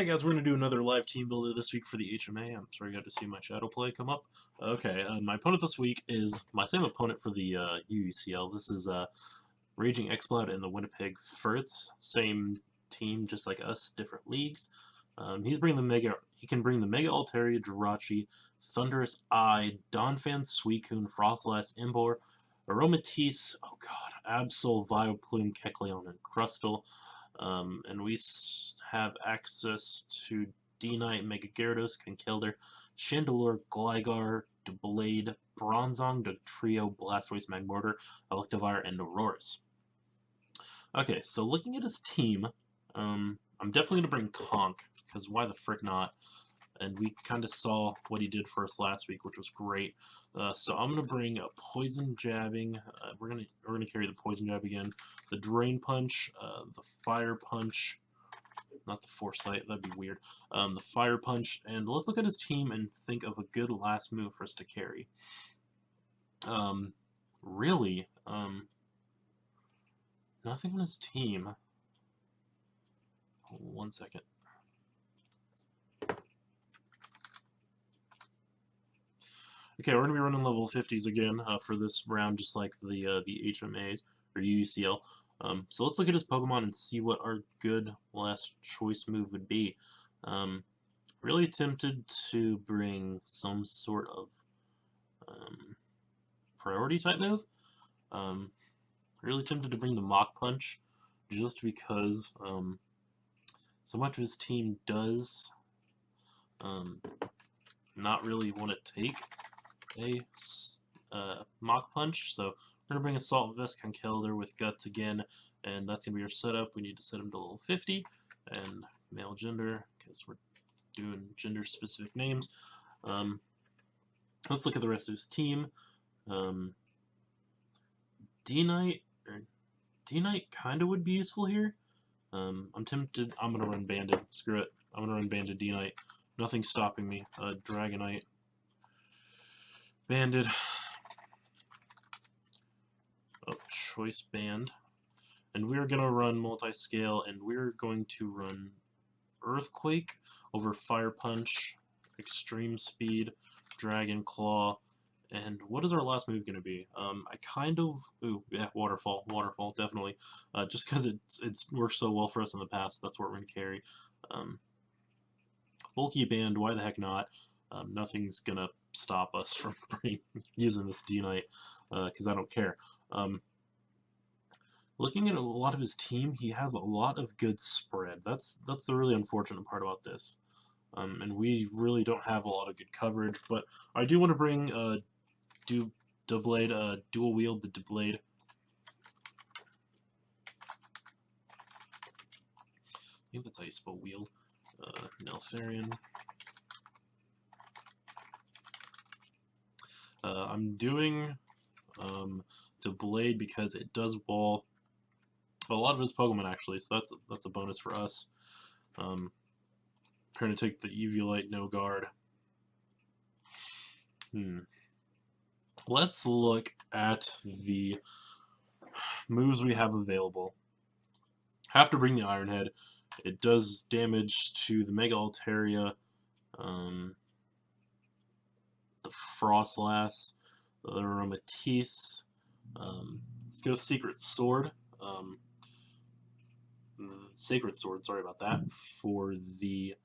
Hey guys, we're going to do another live team builder this week for the HMA. I'm sorry you got to see my shadow play come up. Okay, my opponent this week is my same opponent for the UUCL. This is RaginExploud and the Winnipeg Furts. Same team, just like us, different leagues. He can bring the Mega Altaria, Jirachi, Thunderous Eye, Donphan, Suicune, Frostlass, Imbor, Aromatisse, oh god, Absol, Vileplume, Kecleon, and Crustle. And we have access to D-Knight, Mega Gyarados, Conkeldurr, Chandelure, Gligar, Blade, Bronzong, Dugtrio, Blastoise, Magmortar, Electivire, and ORAS. Okay, so looking at his team, I'm definitely going to bring Conk, because why the frick not? And we kind of saw what he did for us last week, which was great. So I'm going to bring a Poison Jabbing. We're gonna carry the Poison Jab again, the Drain Punch, the Fire Punch, not the Foresight, that'd be weird. The Fire Punch, and let's look at his team and think of a good last move for us to carry. Really, nothing on his team. One second. Okay, we're going to be running level 50s again for this round, just like the HMAs, or UUCL. So let's look at his Pokemon and see what our good last choice move would be. Really tempted to bring some sort of priority type move. Really tempted to bring the Mach Punch, just because so much of his team does not really want to take a Mach Punch, so we're going to bring Assault Vest, Conkeldurr with Guts again, and that's going to be our setup. We need to set him to level 50, and male gender, because we're doing gender-specific names. Let's look at the rest of his team. D-Knight kind of would be useful here. I'm tempted, I'm going to run Banded, screw it, I'm going to run Banded D-Knight. Nothing's stopping me. Dragonite. Banded. Oh, Choice Band. And we're going to run Multi-Scale, and we're going to run Earthquake over Fire Punch, Extreme Speed, Dragon Claw, and what is our last move going to be? I kind of... Ooh, yeah, Waterfall, definitely. Just because it's worked so well for us in the past, that's what we're going to carry. Bulky Band, why the heck not? Nothing's going to stop us from using this D-Knight, because I don't care. Looking at a lot of his team, he has a lot of good spread. That's the really unfortunate part about this. And we really don't have a lot of good coverage, but I do want to bring Doublade, dual wield the Doublade. I think that's how you spell wield. Neltharion. I'm doing Doublade because it does wall a lot of his Pokemon actually, so that's a bonus for us. Trying to take the Eviolite, no guard. Let's look at the moves we have available. Have to bring the Iron Head. It does damage to the Mega Altaria, the Frostlass, the Aromatisse. Let's go Secret Sword. Sacred Sword, sorry about that, for the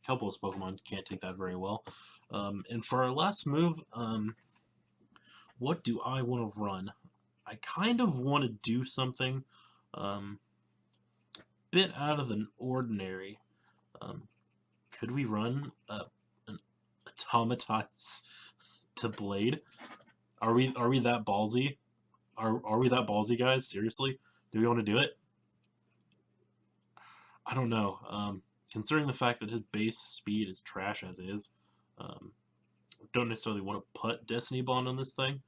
Kelpos Pokemon. Can't take that very well. And for our last move, what do I want to run? I kind of want to do something a bit out of the ordinary. Could we run an Automatize to Blade? Are we that ballsy? Are we that ballsy, guys? Seriously? Do we want to do it? I don't know. Considering the fact that his base speed is trash as is, don't necessarily want to put Destiny Bond on this thing.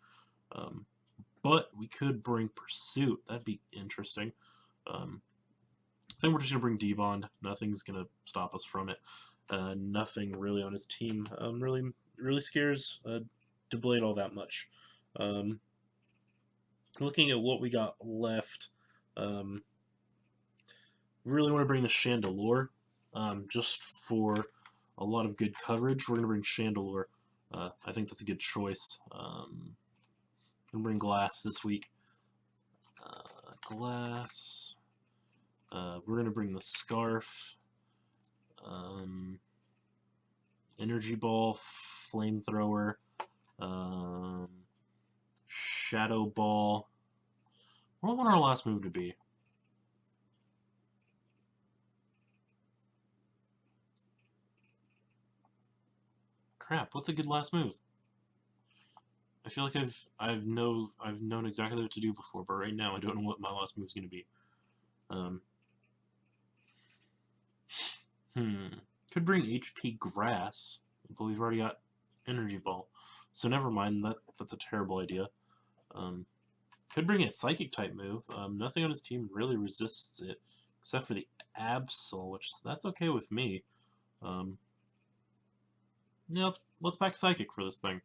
But we could bring Pursuit. That'd be interesting. I think we're just going to bring D-Bond. Nothing's going to stop us from it. Nothing really on his team really scares Doublade all that much. Looking at what we got left, Really want to bring the Chandelure, just for a lot of good coverage. We're going to bring Chandelure. I think that's a good choice. Going to bring Glass this week. Glass. We're going to bring the Scarf. Energy Ball, Flamethrower, Shadow Ball. What would our last move to be? Crap, what's a good last move? I feel like I've known exactly what to do before, but right now I don't know what my last move is going to be. Could bring HP Grass, but we've already got Energy Ball, so never mind. That's a terrible idea. Could bring a Psychic type move. Nothing on his team really resists it, except for the Absol, which that's okay with me. Yeah, let's back Psychic for this thing.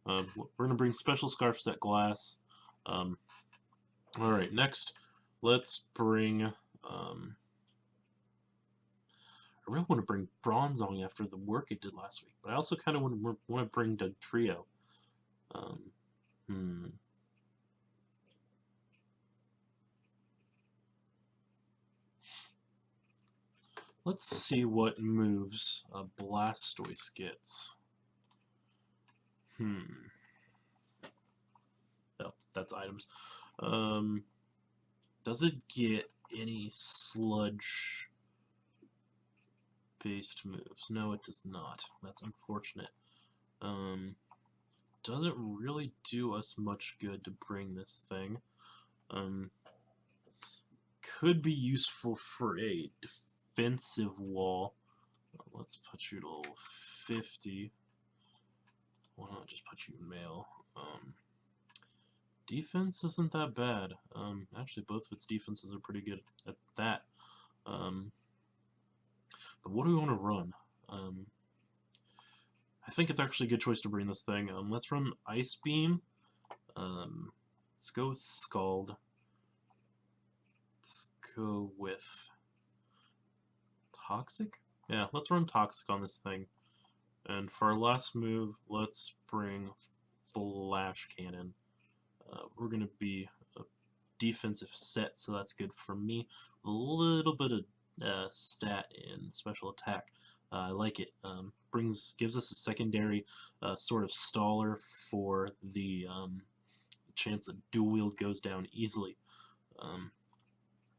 We're gonna bring Special Scarf Set Glass. Alright, next, let's bring... I really want to bring Bronzong after the work it did last week, but I also kind of want to bring Dugtrio. Let's see what moves Blastoise gets. Oh, that's items. Does it get any sludge based moves? No, it does not. That's unfortunate. Doesn't really do us much good to bring this thing. Could be useful for a defensive wall. Let's put you to level 50. Why not just put you in male? Defense isn't that bad. Actually, both of its defenses are pretty good at that. But what do we want to run? I think it's actually a good choice to bring this thing. Let's run Ice Beam. Let's go with Scald. Let's go with Toxic? Yeah, let's run Toxic on this thing. And for our last move, let's bring Flash Cannon. We're going to be a defensive set, so that's good for me. A little bit of stat in special attack. I like it. Gives us a secondary sort of staller for the chance that dual wield goes down easily.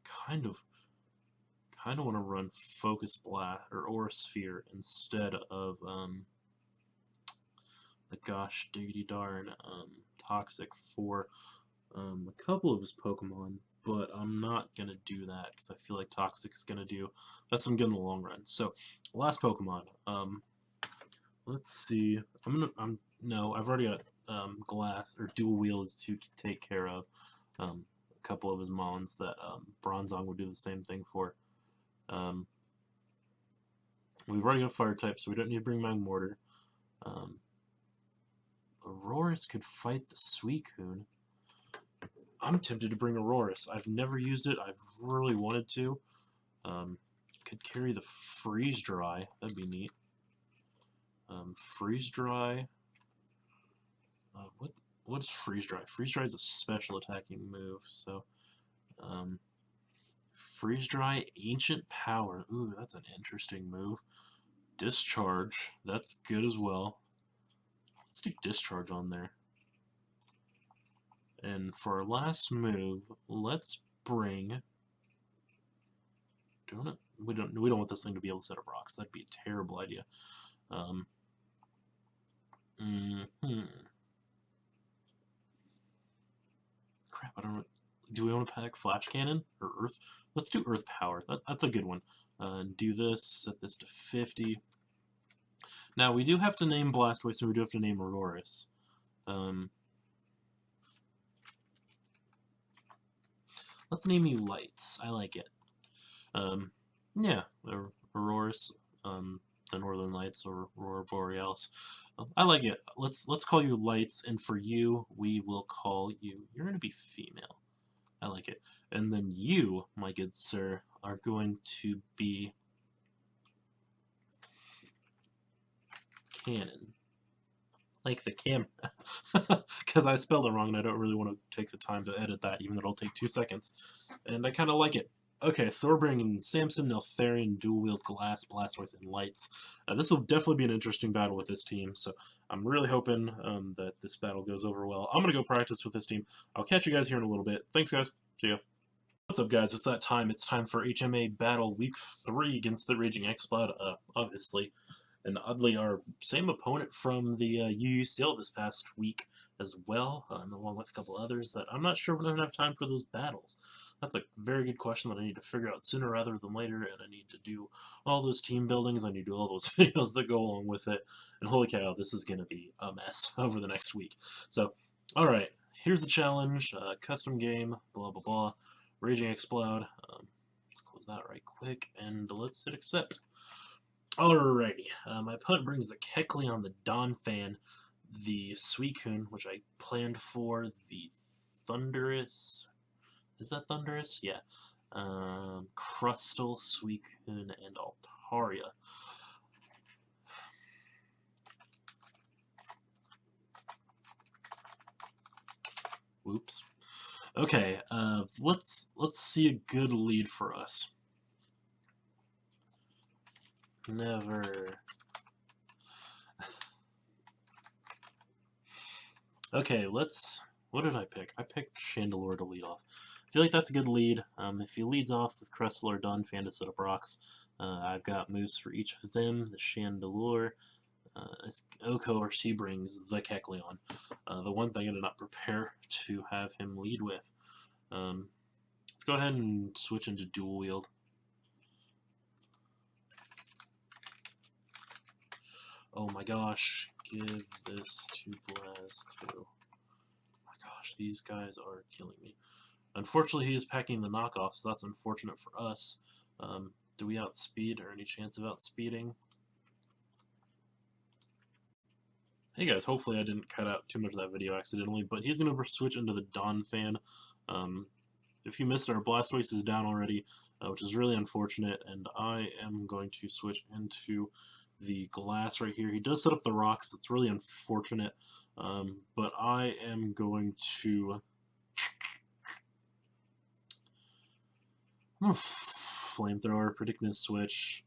Kind of want to run Focus Blast or Aura Sphere instead of the gosh diggity darn Toxic for a couple of his Pokemon, but I'm not gonna do that because I feel like Toxic's gonna do some good in the long run. So, last Pokemon. Let's see. No, I've already got Glass or Dual Wheels to take care of. A couple of his Mons that Bronzong would do the same thing for. We've already got Fire type, so we don't need to bring Magmortar. Auroras could fight the Suicune. I'm tempted to bring Auroras. I've never used it. I've really wanted to. Could carry the Freeze Dry. That'd be neat. Freeze Dry. What is Freeze Dry? Freeze Dry is a special attacking move. So, Freeze Dry, Ancient Power. Ooh, that's an interesting move. Discharge. That's good as well. Let's do Discharge on there. And for our last move, let's bring... We don't want this thing to be able to set up rocks. That'd be a terrible idea. Crap, I don't know. Do we want to pack Flash Cannon or Earth? Let's do Earth Power. That's a good one. Do this, set this to 50. Now, we do have to name Blastoise, and we do have to name Auroras. Let's name you Lights. I like it. Yeah, Auroras, the Northern Lights, or Aurora Borealis. I like it. Let's call you Lights, and for you, we will call you... You're going to be female. I like it. And then you, my good sir, are going to be Cannon. Like the camera. Because I spelled it wrong and I don't really want to take the time to edit that, even though it'll take 2 seconds. And I kind of like it. Okay, so we're bringing Samson, Neltharion, dual-wield glass, Blastoise, and lights. This will definitely be an interesting battle with this team, so I'm really hoping that this battle goes over well. I'm going to go practice with this team. I'll catch you guys here in a little bit. Thanks, guys. See ya. What's up, guys? It's that time. It's time for HMA Battle Week 3 against the RaginExploud, obviously. And oddly, our same opponent from the UUCL this past week as well, along with a couple others that I'm not sure we're going to have time for those battles. That's a very good question that I need to figure out sooner rather than later, and I need to do all those team buildings, I need to do all those videos that go along with it, and holy cow, this is going to be a mess over the next week. So, alright, here's the challenge, custom game, blah blah blah, RaginExploud, let's close that right quick, and let's hit accept. Alrighty, my opponent brings the Kecleon, the Donphan, the Suicune, which I planned for, the Thundurus, is that Thundurus? Yeah. Crustle, Suicune, and Altaria. Oops. Okay, let's see a good lead for us. Never. Okay, what did I pick? I picked Chandelure to lead off. I feel like that's a good lead. If he leads off with Crustle or Donphan to set up rocks, I've got moves for each of them. The Chandelure, Oko or she brings the Kecleon. The one thing I did not prepare to have him lead with. Let's go ahead and switch into dual wield. Oh my gosh, give this to Blasto. Oh my gosh, these guys are killing me. Unfortunately, he is packing the knockoff, so that's unfortunate for us. Do we outspeed, or any chance of outspeeding? Hey guys, hopefully I didn't cut out too much of that video accidentally, but he's going to switch into the Donphan. If you missed it, our Blastoise is down already, which is really unfortunate, and I am going to switch into the glass right here. He does set up the rocks, that's really unfortunate, but I am going to... I'm going to Flamethrower, predicting his switch.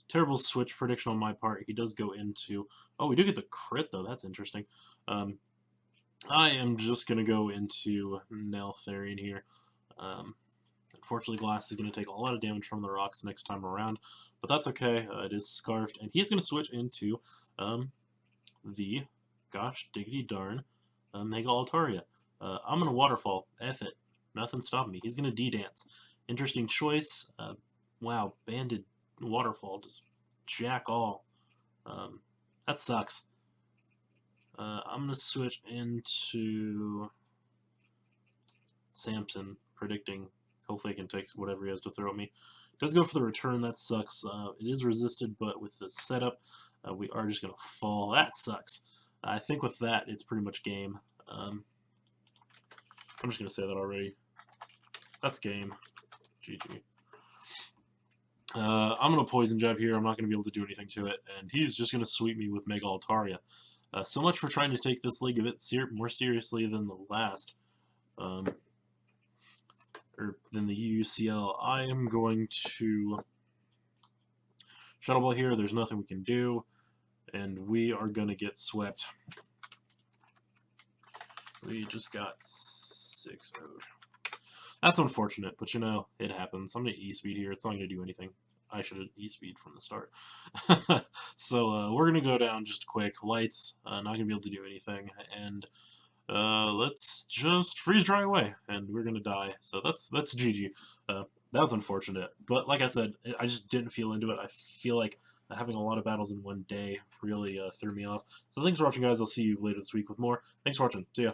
Terrible switch prediction on my part. He does go into... Oh, we do get the crit, though. That's interesting. I am just going to go into Neltharion here. Unfortunately, Glass is going to take a lot of damage from the rocks next time around, but that's okay. It is Scarfed, and he's going to switch into the, gosh diggity darn, Mega Altaria. I'm going to Waterfall. F it. Nothing stopping me. He's going to D-Dance. Interesting choice. Wow, Banded Waterfall. Just jack all. That sucks. I'm going to switch into Samson, predicting hopefully I can take whatever he has to throw at me. Does go for the return, that sucks. It is resisted, but with the setup, we are just going to fall. That sucks. I think with that, it's pretty much game. I'm just going to say that already. That's game. GG. I'm going to Poison Jab here. I'm not going to be able to do anything to it, and he's just going to sweep me with Mega Altaria. So much for trying to take this league a bit more seriously than the last. Or than the UUCL. I am going to Shuttle Ball here. There's nothing we can do, and we are going to get swept. We just got 6-0'd. That's unfortunate, but you know, it happens. I'm going to E-Speed here. It's not going to do anything. I should have E-Speed from the start. So we're going to go down just quick. Lights, not going to be able to do anything, and let's just freeze dry away, and we're gonna die. So that's GG. That was unfortunate, but like I said, I just didn't feel into it. I feel like having a lot of battles in one day really threw me off. So thanks for watching, guys. I'll see you later this week with more. Thanks for watching. See ya.